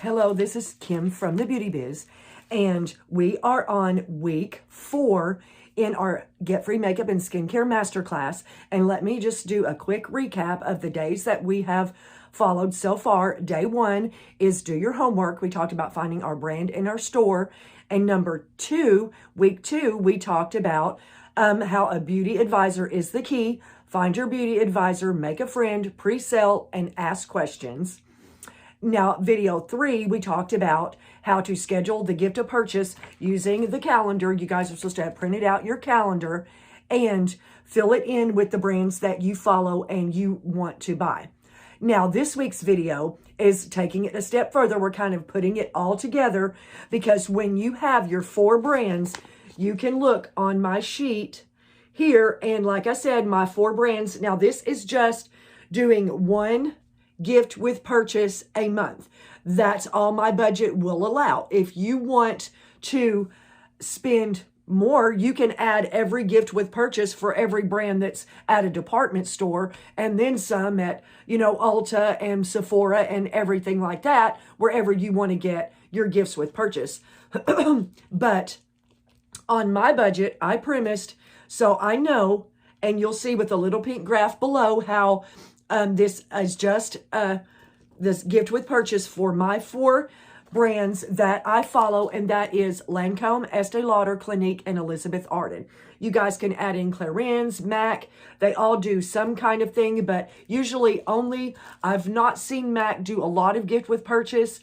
Hello, this is Kim from the Beauty Biz, and we are on week 4 in our Get Free Makeup and Skincare Masterclass. And let me just do a quick recap of the days that we have followed so far. Day 1 is do your homework. We talked about finding our brand in our store. And number 2, week 2, we talked about how a beauty advisor is the key. Find your beauty advisor, make a friend, pre-sale, and ask questions. Now, video 3, we talked about how to schedule the gift of purchase using the calendar. You guys are supposed to have printed out your calendar and fill it in with the brands that you follow and you want to buy. Now, this week's video is taking it a step further. We're kind of putting it all together because when you have your 4 brands, you can look on my sheet here. And like I said, my 4 brands. Now, this is just doing one gift with purchase a month. That's all my budget will allow. If you want to spend more, you can add every gift with purchase for every brand that's at a department store, and then some at, Ulta and Sephora and everything like that, wherever you want to get your gifts with purchase. But on my budget, I premised, so I know, and you'll see with the little pink graph below how this is just this gift with purchase for my 4 brands that I follow, and that is Lancome, Estee Lauder, Clinique, and Elizabeth Arden. You guys can add in Clarins, MAC. They all do some kind of thing, but usually only. I've not seen MAC do a lot of gift with purchase,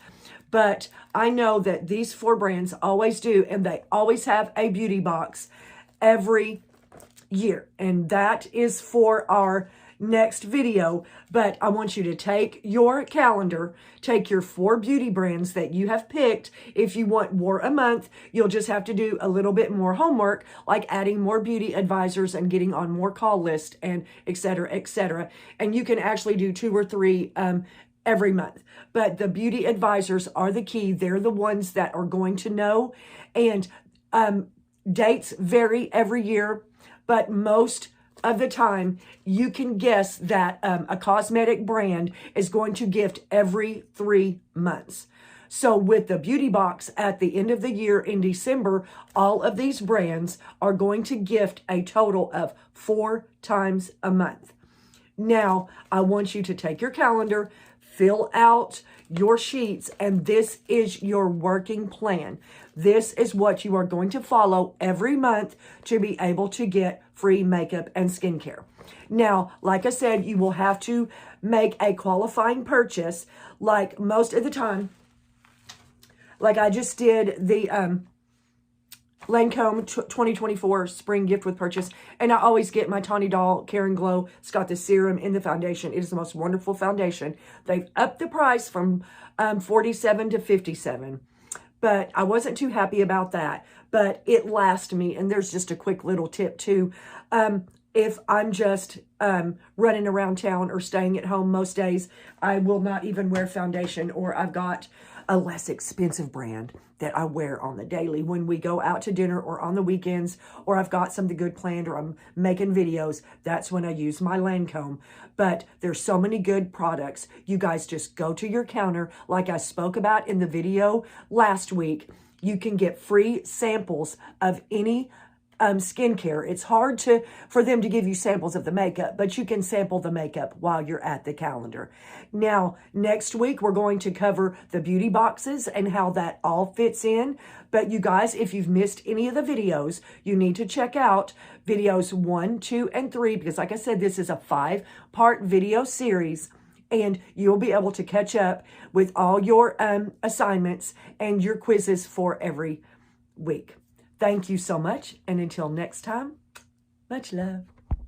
but I know that these 4 brands always do, and they always have a beauty box every year, and that is for our next video. But I want you to take your calendar, take your 4 beauty brands that you have picked. If you want more a month, you'll just have to do a little bit more homework, like adding more beauty advisors and getting on more call lists and et cetera, et cetera. And you can actually do 2 or 3 every month. But the beauty advisors are the key. They're the ones that are going to know. And dates vary every year, but most of the time, you can guess that a cosmetic brand is going to gift every 3 months. So with the beauty box at the end of the year in December, all of these brands are going to gift a total of 4 times a month. Now, I want you to take your calendar, fill out your sheets, and this is your working plan. This is what you are going to follow every month to be able to get free makeup and skincare. Now, like I said, you will have to make a qualifying purchase, like most of the time. Like I just did the Lancome 2024 spring gift with purchase, and I always get my Tawny Doll Care and Glow. It's got the serum in the foundation. It is the most wonderful foundation. They've upped the price from $47 to $57, but I wasn't too happy about that. But it lasts me, and there's just a quick little tip too. If I'm just running around town or staying at home most days, I will not even wear foundation, or I've got a less expensive brand that I wear on the daily when we go out to dinner or on the weekends, or I've got something good planned, or I'm making videos. That's when I use my Lancome. But there's so many good products. You guys just go to your counter. Like I spoke about in the video last week, you can get free samples of any skincare. It's hard for them to give you samples of the makeup, but you can sample the makeup while you're at the calendar. Now, next week, we're going to cover the beauty boxes and how that all fits in. But you guys, if you've missed any of the videos, you need to check out videos 1, 2, and 3, because like I said, this is a 5-part video series, and you'll be able to catch up with all your assignments and your quizzes for every week. Thank you so much, and until next time, much love.